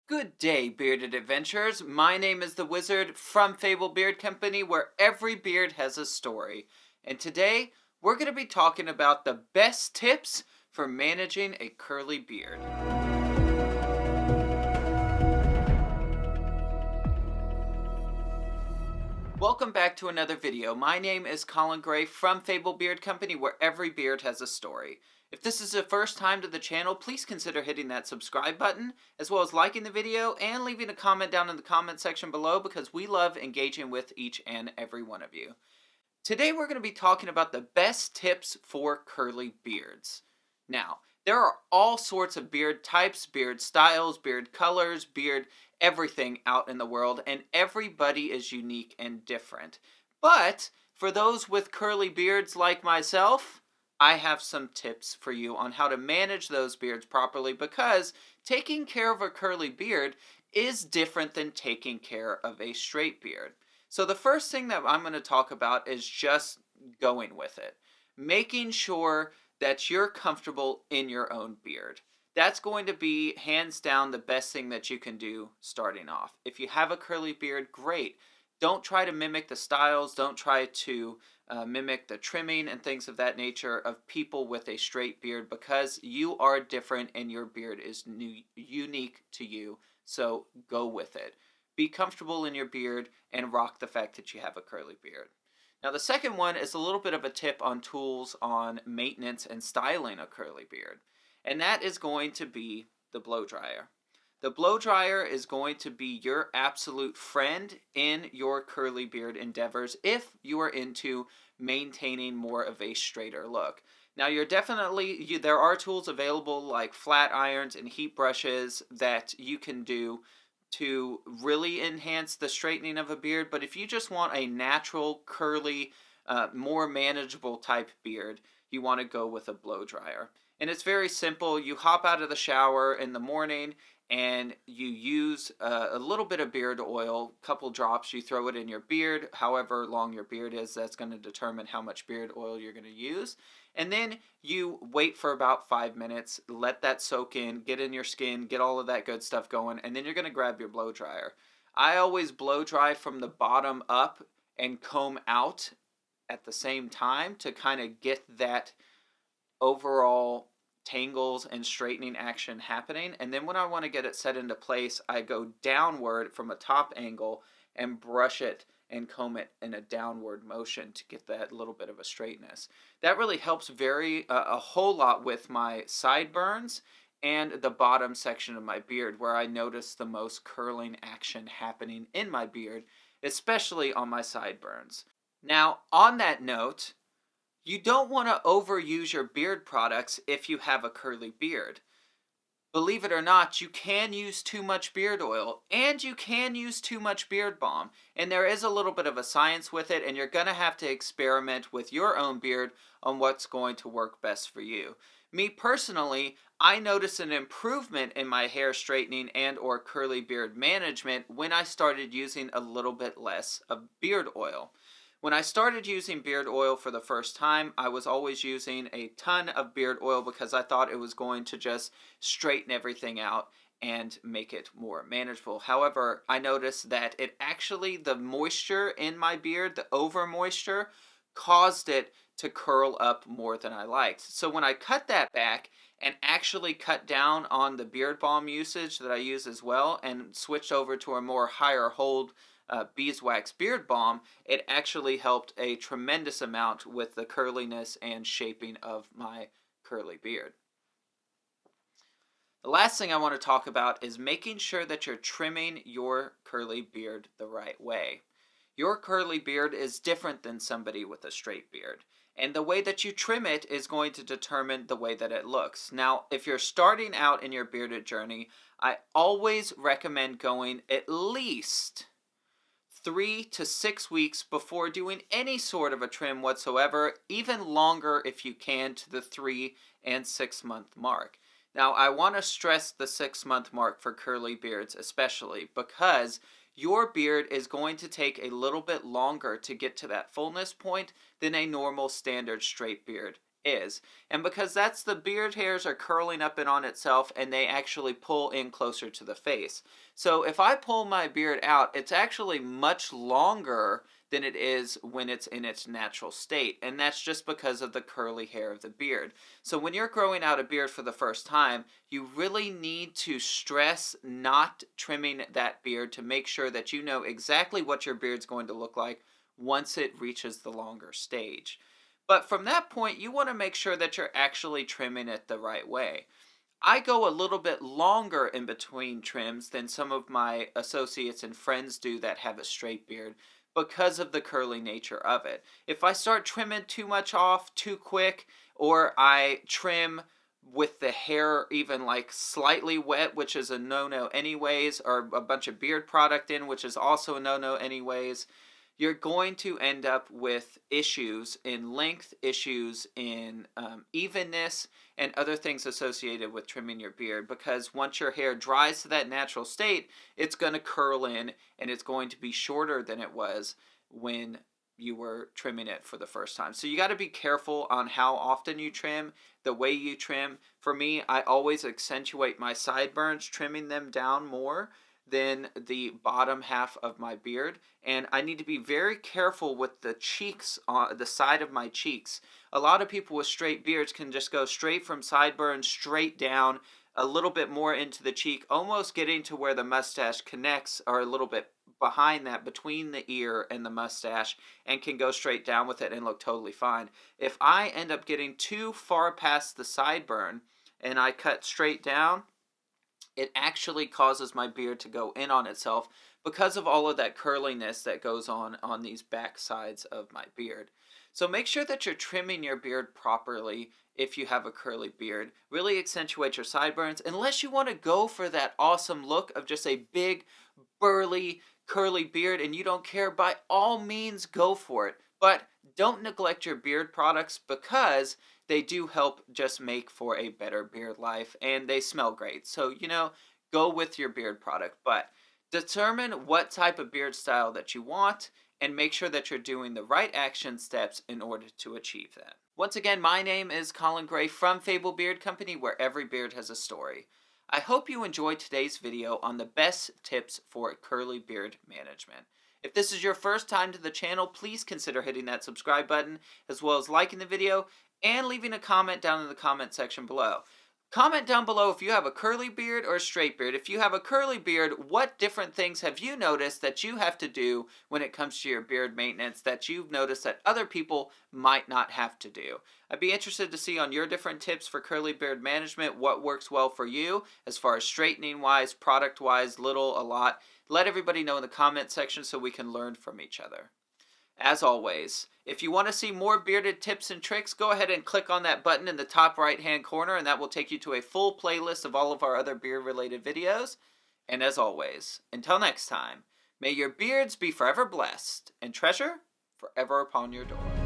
Good day, bearded adventurers. My name is the Wizard from Fable Beard Company, where every beard has a story. And today, we're going to be talking about the best tips for managing a curly beard. Welcome back to another video. My name is Colin Gray from Fable Beard Company, where every beard has a story. If this is the first time to the channel, please consider hitting that subscribe button, as well as liking the video and leaving a comment down in the comment section below because we love engaging with each and every one of you. Today we're going to be talking about the best tips for curly beards. Now, there are all sorts of beard types, beard styles, beard colors, beard everything out in the world, and everybody is unique and different. But for those with curly beards like myself, I have some tips for you on how to manage those beards properly, because taking care of a curly beard is different than taking care of a straight beard. So the first thing that I'm going to talk about is just going with it. Making sure that you're comfortable in your own beard. That's going to be hands down the best thing that you can do starting off. If you have a curly beard, great. Don't try to mimic the styles. Don't try to mimic the trimming and things of that nature of people with a straight beard, because you are different and your beard is unique to you. So go with it. Be comfortable in your beard and rock the fact that you have a curly beard. Now the second one is a little bit of a tip on tools on maintenance and styling a curly beard. And that is going to be the blow dryer. The blow dryer is going to be your absolute friend in your curly beard endeavors if you are into maintaining more of a straighter look. Now there are tools available like flat irons and heat brushes that you can do to really enhance the straightening of a beard, but if you just want a natural, curly, more manageable type beard, you want to go with a blow dryer. And it's very simple. You hop out of the shower in the morning and you use a little bit of beard oil, a couple drops, you throw it in your beard. However long your beard is, that's going to determine how much beard oil you're going to use. And then you wait for about 5 minutes, let that soak in, get in your skin, get all of that good stuff going, and then you're going to grab your blow dryer. I always blow dry from the bottom up and comb out at the same time to kind of get that overall tangles and straightening action happening. And then when I want to get it set into place, I go downward from a top angle and brush it and comb it in a downward motion to get that little bit of a straightness. That really helps a whole lot with my sideburns and the bottom section of my beard, where I notice the most curling action happening in my beard, especially on my sideburns. Now, on that note, you don't want to overuse your beard products if you have a curly beard. Believe it or not, you can use too much beard oil and you can use too much beard balm. And there is a little bit of a science with it, and you're going to have to experiment with your own beard on what's going to work best for you. Me personally, I noticed an improvement in my hair straightening and or curly beard management when I started using a little bit less of beard oil. When I started using beard oil for the first time, I was always using a ton of beard oil because I thought it was going to just straighten everything out and make it more manageable. However, I noticed that the moisture in my beard, the over moisture, caused it to curl up more than I liked. So when I cut that back and actually cut down on the beard balm usage that I use as well and switched over to a more higher hold beeswax beard balm, it actually helped a tremendous amount with the curliness and shaping of my curly beard. The last thing I want to talk about is making sure that you're trimming your curly beard the right way. Your curly beard is different than somebody with a straight beard, and the way that you trim it is going to determine the way that it looks. Now, if you're starting out in your bearded journey, I always recommend going at least 3 to 6 weeks before doing any sort of a trim whatsoever, even longer if you can, to the 3 and 6 month mark. Now, I want to stress the 6 month mark for curly beards especially, because your beard is going to take a little bit longer to get to that fullness point than a normal standard straight beard is. And because that's the beard hairs are curling up and on itself and they actually pull in closer to the face. So if I pull my beard out, it's actually much longer than it is when it's in its natural state. And that's just because of the curly hair of the beard. So when you're growing out a beard for the first time, you really need to stress not trimming that beard to make sure that you know exactly what your beard's going to look like once it reaches the longer stage. But from that point, you want to make sure that you're actually trimming it the right way. I go a little bit longer in between trims than some of my associates and friends do that have a straight beard because of the curly nature of it. If I start trimming too much off too quick, or I trim with the hair even like slightly wet, which is a no-no anyways, or a bunch of beard product in, which is also a no-no anyways, you're going to end up with issues in length, issues in evenness, and other things associated with trimming your beard, because once your hair dries to that natural state, it's going to curl in and it's going to be shorter than it was when you were trimming it for the first time. So you got to be careful on how often you trim, the way you trim. For me, I always accentuate my sideburns, trimming them down more than the bottom half of my beard, and I need to be very careful with the cheeks, on the side of my cheeks. A lot of people with straight beards can just go straight from sideburns straight down a little bit more into the cheek, almost getting to where the mustache connects, or a little bit behind that, between the ear and the mustache, and can go straight down with it and look totally fine. If I end up getting too far past the sideburn and I cut straight down, it actually causes my beard to go in on itself because of all of that curliness that goes on these back sides of my beard. So make sure that you're trimming your beard properly if you have a curly beard. Really accentuate your sideburns, unless you want to go for that awesome look of just a big, burly, curly beard and you don't care. By all means, go for it. But don't neglect your beard products, because they do help just make for a better beard life, and they smell great. So, go with your beard product, but determine what type of beard style that you want and make sure that you're doing the right action steps in order to achieve that. Once again, my name is Colin Gray from Fable Beard Company, where every beard has a story. I hope you enjoyed today's video on the best tips for curly beard management. If this is your first time to the channel, please consider hitting that subscribe button, as well as liking the video and leaving a comment down in the comment section below. Comment down below if you have a curly beard or a straight beard. If you have a curly beard, what different things have you noticed that you have to do when it comes to your beard maintenance that you've noticed that other people might not have to do? I'd be interested to see on your different tips for curly beard management what works well for you as far as straightening wise, product wise, little, a lot. Let everybody know in the comment section so we can learn from each other. As always, if you want to see more bearded tips and tricks, go ahead and click on that button in the top right hand corner, and that will take you to a full playlist of all of our other beard related videos. And as always, until next time, may your beards be forever blessed and treasure forever upon your door.